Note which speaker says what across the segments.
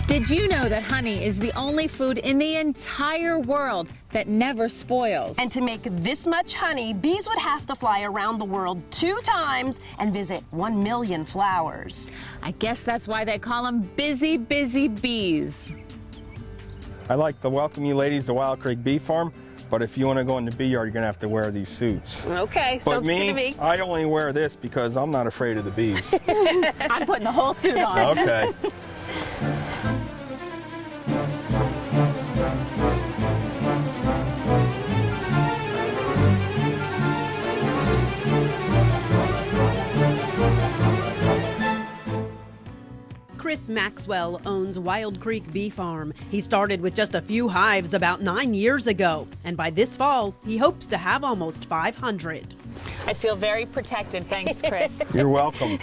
Speaker 1: Did you know that honey is the only food in the entire world that never spoils?
Speaker 2: And to make this much honey, bees would have to fly around the world 2 times and visit 1 million flowers.
Speaker 1: I guess that's why they call them busy, busy bees.
Speaker 3: I'd like to welcome you ladies to Wild Creek Bee Farm, but if you want to go in the bee yard, you're going to have to wear these suits.
Speaker 2: Okay, sounds good to me.
Speaker 3: I only wear this because I'm not afraid of the bees.
Speaker 1: I'm putting the whole suit on.
Speaker 3: Okay.
Speaker 4: Chris Maxwell owns Wild Creek Bee Farm. He started with just a few hives about 9 years ago, and by this fall, he hopes to have almost 500.
Speaker 1: I feel very protected. Thanks, Chris.
Speaker 3: You're welcome.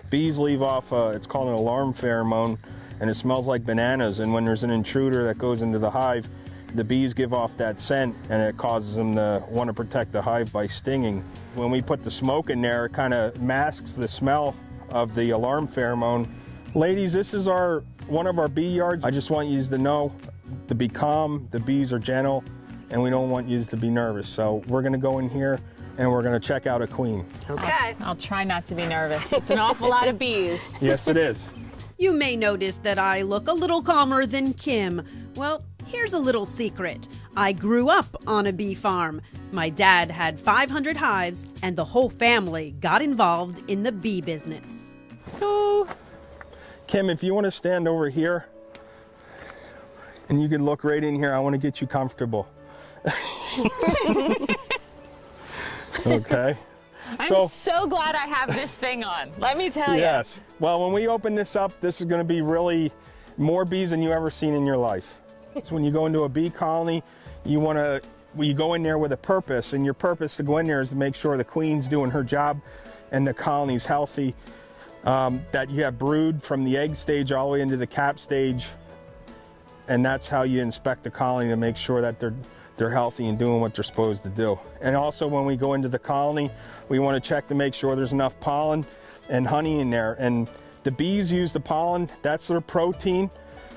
Speaker 3: Bees leave off, it's called an alarm pheromone, and it smells like bananas. And when there's an intruder that goes into the hive, the bees give off that scent, and it causes them to want to protect the hive by stinging. When we put the smoke in there, it kind of masks the smell of the alarm pheromone. Ladies, this is one of our bee yards. I just want you to know to be calm, the bees are gentle, and we don't want you to be nervous. So we're gonna go in here and we're gonna check out a queen.
Speaker 2: Okay.
Speaker 1: I'll try not to be nervous. It's an awful lot of bees.
Speaker 3: Yes, it is.
Speaker 4: You may notice that I look a little calmer than Kim. Well, here's a little secret. I grew up on a bee farm. My dad had 500 hives, and the whole family got involved in the bee business.
Speaker 1: Oh.
Speaker 3: Kim, if you want to stand over here and you can look right in here, I want to get you comfortable. Okay.
Speaker 1: I'm so glad I have this thing on. Let me tell you.
Speaker 3: Yes. Well, when we open this up, this is going to be really more bees than you've ever seen in your life. So when you go into a bee colony, you go in there with a purpose, and your purpose to go in there is to make sure the queen's doing her job and the colony's healthy. That you have brood from the egg stage all the way into the cap stage, and that's how you inspect the colony to make sure that they're healthy and doing what they're supposed to do. And also when we go into the colony, we want to check to make sure there's enough pollen and honey in there. And the bees use the pollen, that's their protein,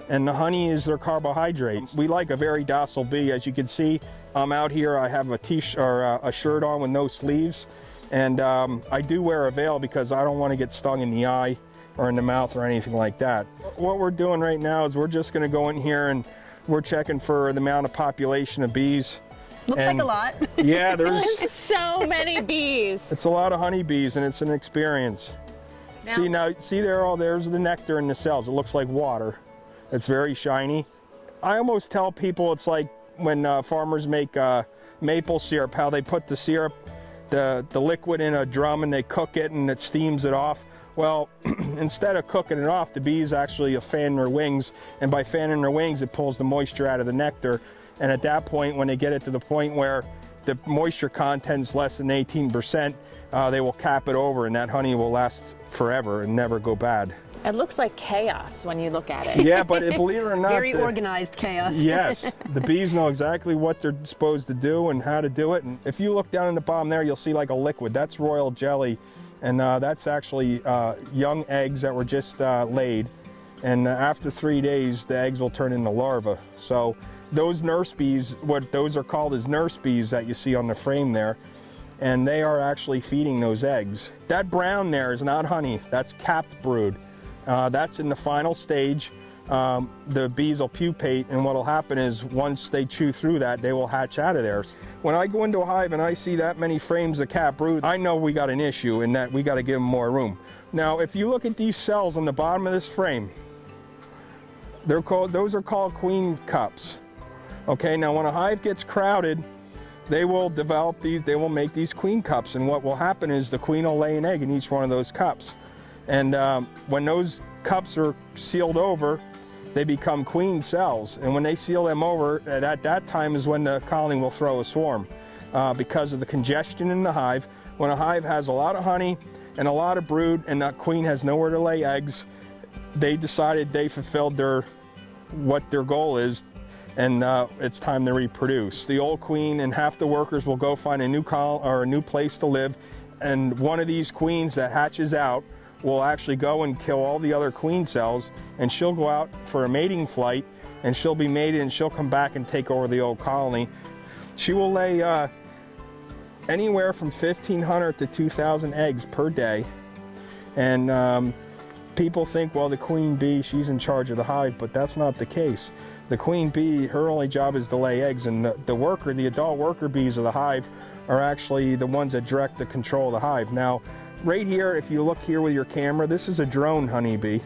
Speaker 3: and the honey is their carbohydrates. We like a very docile bee. As you can see, I'm out here, I have a t-shirt or a shirt on with no sleeves. And I do wear a veil because I don't want to get stung in the eye or in the mouth or anything like that. What we're doing right now is we're just going to go in here and we're checking for the amount of population of bees.
Speaker 2: Looks like a lot.
Speaker 3: Yeah, there's
Speaker 1: so many bees.
Speaker 3: It's a lot of honeybees, and it's an experience. See there's the nectar in the cells. It looks like water. It's very shiny. I almost tell people it's like when farmers make maple syrup, how they put the syrup, the liquid in a drum, and they cook it and it steams it off. Well, instead of cooking it off, the bees actually fan their wings, and by fanning their wings, it pulls the moisture out of the nectar. And at that point, when they get it to the point where the moisture content's less than 18%, they will cap it over, and that honey will last forever and never go bad.
Speaker 1: It looks like chaos when you look at it.
Speaker 3: Yeah, but believe it or not,
Speaker 2: very organized chaos.
Speaker 3: Yes, the bees know exactly what they're supposed to do and how to do it. And if you look down in the bottom there, you'll see like a liquid. That's royal jelly, and that's actually young eggs that were just laid. And after 3 days, the eggs will turn into larvae. So those nurse bees, what those are called is nurse bees that you see on the frame there, and they are actually feeding those eggs. That brown there is not honey, that's capped brood. That's in the final stage. The bees will pupate, and what will happen is once they chew through that, they will hatch out of there. When I go into a hive and I see that many frames of capped brood, I know we got an issue in that we got to give them more room. Now, if you look at these cells on the bottom of this frame, those are called queen cups. Okay, now when a hive gets crowded, they will develop these, they will make these queen cups, and what will happen is the queen will lay an egg in each one of those cups. And when those cups are sealed over, they become queen cells. And when they seal them over, at that time is when the colony will throw a swarm because of the congestion in the hive. When a hive has a lot of honey and a lot of brood and that queen has nowhere to lay eggs, they decided they fulfilled what their goal is, and it's time to reproduce. The old queen and half the workers will go find a new place to live, and one of these queens that hatches out will actually go and kill all the other queen cells, and she'll go out for a mating flight, and she'll be mated, and she'll come back and take over the old colony. She will lay anywhere from 1,500 to 2,000 eggs per day. And people think, well, the queen bee, she's in charge of the hive, but that's not the case. The queen bee, her only job is to lay eggs, and the adult worker bees of the hive are actually the ones that direct the control of the hive. Now, right here, if you look here with your camera, this is a drone honeybee.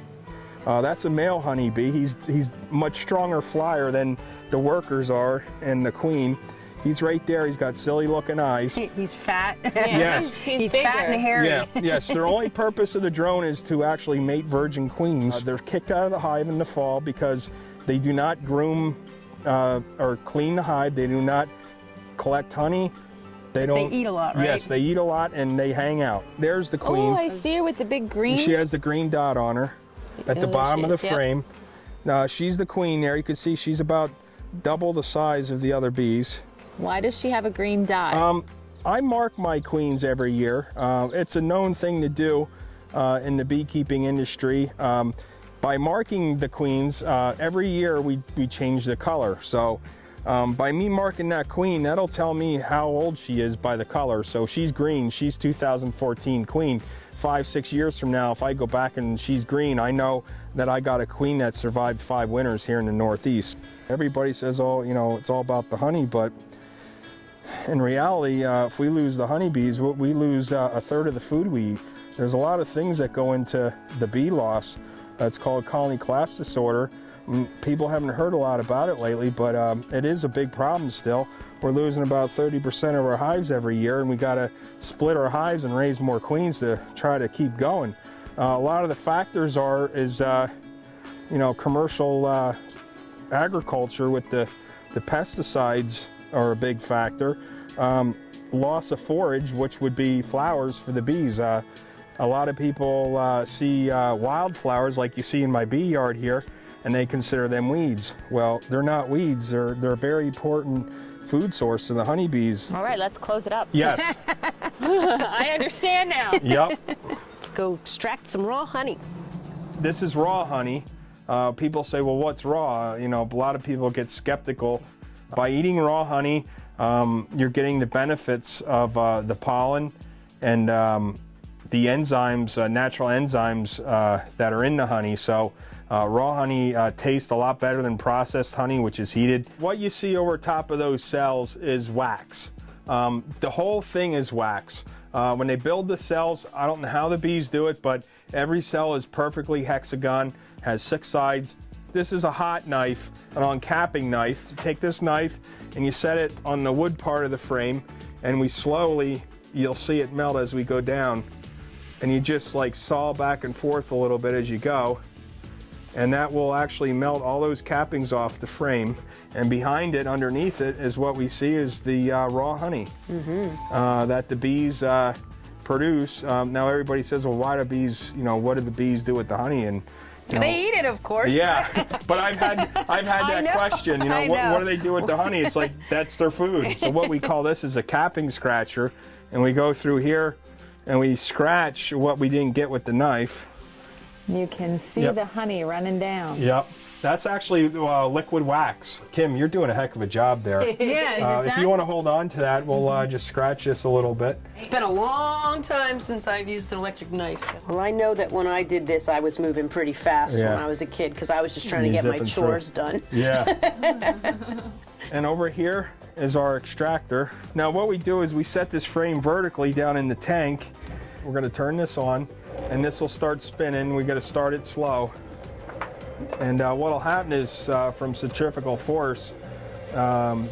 Speaker 3: That's a male honeybee. He's much stronger flyer than the workers are and the queen. He's right there. He's got silly looking eyes.
Speaker 2: He's fat.
Speaker 3: Yes.
Speaker 2: He's fat and hairy.
Speaker 3: Yeah. Yes. Their only purpose of the drone is to actually mate virgin queens. They're kicked out of the hive in the fall because they do not groom or clean the hive. They do not collect honey. They
Speaker 2: eat a lot, right?
Speaker 3: Yes, they eat a lot and they hang out. There's the queen.
Speaker 1: Oh, I see her with the big green.
Speaker 3: She has the green dot on her at the bottom of the frame. Now, she's the queen there. You can see she's about double the size of the other bees.
Speaker 1: Why does she have a green dot?
Speaker 3: I mark my queens every year. It's a known thing to do in the beekeeping industry. By marking the queens, every year we change the color. So by me marking that queen, that'll tell me how old she is by the color. So she's green, she's 2014 queen. 5-6 years from now, if I go back and she's green, I know that I got a queen that survived 5 winters here in the Northeast. Everybody says, oh, you know, it's all about the honey, but in reality, if we lose the honeybees, we lose a third of the food we eat. There's a lot of things that go into the bee loss. It's called colony collapse disorder. People haven't heard a lot about it lately, but it is a big problem still. We're losing about 30% of our hives every year, and we got to split our hives and raise more queens to try to keep going. A lot of the factors is you know, commercial agriculture with the pesticides are a big factor. Loss of forage, which would be flowers for the bees. A lot of people see wildflowers like you see in my bee yard here, and they consider them weeds. Well, they're not weeds. They're a very important food source to the honeybees.
Speaker 1: All right, let's close it up.
Speaker 3: Yes.
Speaker 1: I understand now.
Speaker 3: Yep.
Speaker 2: Let's go extract some raw honey.
Speaker 3: This is raw honey. People say, well, what's raw? You know, a lot of people get skeptical. By eating raw honey, you're getting the benefits of the pollen and the enzymes, natural enzymes that are in the honey. So raw honey tastes a lot better than processed honey, which is heated. What you see over top of those cells is wax. The whole thing is wax. When they build the cells, I don't know how the bees do it, but every cell is perfectly hexagon, has 6 sides. This is a hot knife, an uncapping knife. You take this knife and you set it on the wood part of the frame, and we slowly, you'll see it melt as we go down, and you just like saw back and forth a little bit as you go, and that will actually melt all those cappings off the frame. And behind it, underneath it, is what we see is the raw honey that the bees produce. Now everybody says, well, why do bees, you know, what do the bees do with the honey? And
Speaker 2: they eat it, of course.
Speaker 3: Yeah, but I've had that question. You know, what do they do with the honey? It's like that's their food. So what we call this is a capping scratcher, and we go through here and we scratch what we didn't get with the knife.
Speaker 1: You can see the honey running down.
Speaker 3: Yep. That's actually liquid wax. Kim, you're doing a heck of a job there.
Speaker 1: Yeah,
Speaker 3: if you want to hold on to that, we'll just scratch this a little bit.
Speaker 2: It's been a long time since I've used an electric knife. Well, I know that when I did this, I was moving pretty fast when I was a kid because I was just trying to get my chores done.
Speaker 3: Yeah. And over here is our extractor. Now what we do is we set this frame vertically down in the tank. We're going to turn this on, and this will start spinning. We got to start it slow. And what will happen is from centrifugal force,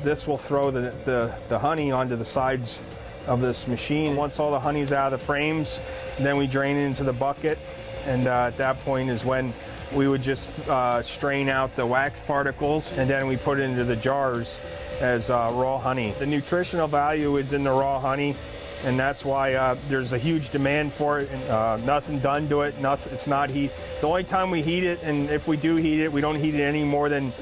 Speaker 3: this will throw the honey onto the sides of this machine. Once all the honey's out of the frames, then we drain it into the bucket, and at that point is when we would just strain out the wax particles, and then we put it into the jars as raw honey. The nutritional value is in the raw honey, and that's why there's a huge demand for it. And, nothing done to it. It's not heat. The only time we heat it, and if we do heat it, we don't heat it any more than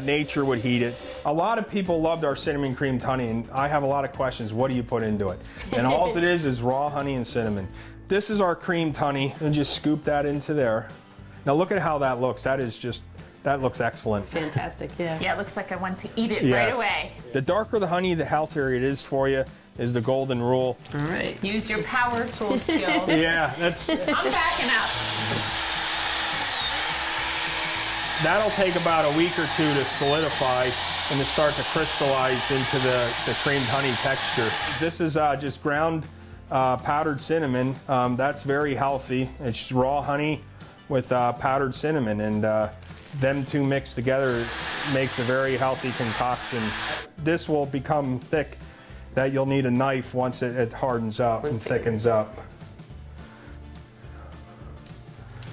Speaker 3: nature would heat it. A lot of people loved our cinnamon creamed honey, and I have a lot of questions. What do you put into it? And all it is raw honey and cinnamon. This is our creamed honey, and just scoop that into there. Now look at how that looks. That looks excellent.
Speaker 2: Fantastic, yeah.
Speaker 1: Yeah, it looks like I want to eat it
Speaker 3: Yes.
Speaker 1: right away.
Speaker 3: The darker the honey, the healthier it is for you, is the golden rule.
Speaker 2: All right.
Speaker 1: Use your power tool skills.
Speaker 3: Yeah, that's...
Speaker 1: I'm backing up.
Speaker 3: That'll take about a week or two to solidify and to start to crystallize into the creamed honey texture. This is just ground powdered cinnamon. That's very healthy. It's raw honey with powdered cinnamon, and them two mixed together makes a very healthy concoction. This will become thick that you'll need a knife once it hardens up and thickens up.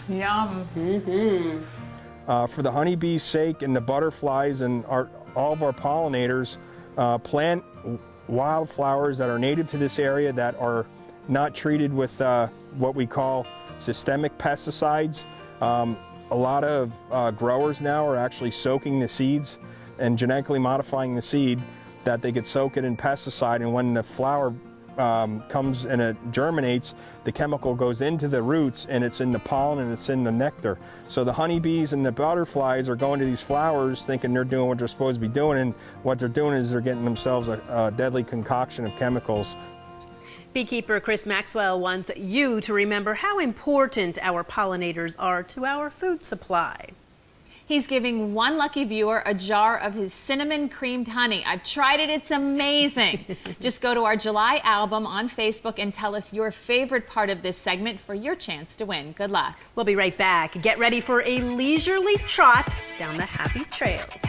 Speaker 1: Yum.
Speaker 2: Mm-hmm.
Speaker 3: For the honeybee's sake and the butterflies and all of our pollinators, plant wildflowers that are native to this area that are not treated with what we call systemic pesticides. A lot of growers now are actually soaking the seeds and genetically modifying the seed that they could soak it in pesticide, and when the flower comes and it germinates, the chemical goes into the roots and it's in the pollen and it's in the nectar. So the honeybees and the butterflies are going to these flowers thinking they're doing what they're supposed to be doing, and what they're doing is they're getting themselves a deadly concoction of chemicals.
Speaker 4: Beekeeper Chris Maxwell wants you to remember how important our pollinators are to our food supply.
Speaker 1: He's giving one lucky viewer a jar of his cinnamon creamed honey. I've tried it, it's amazing. Just go to our July album on Facebook and tell us your favorite part of this segment for your chance to win. Good luck.
Speaker 4: We'll be right back. Get ready for a leisurely trot down the happy trails.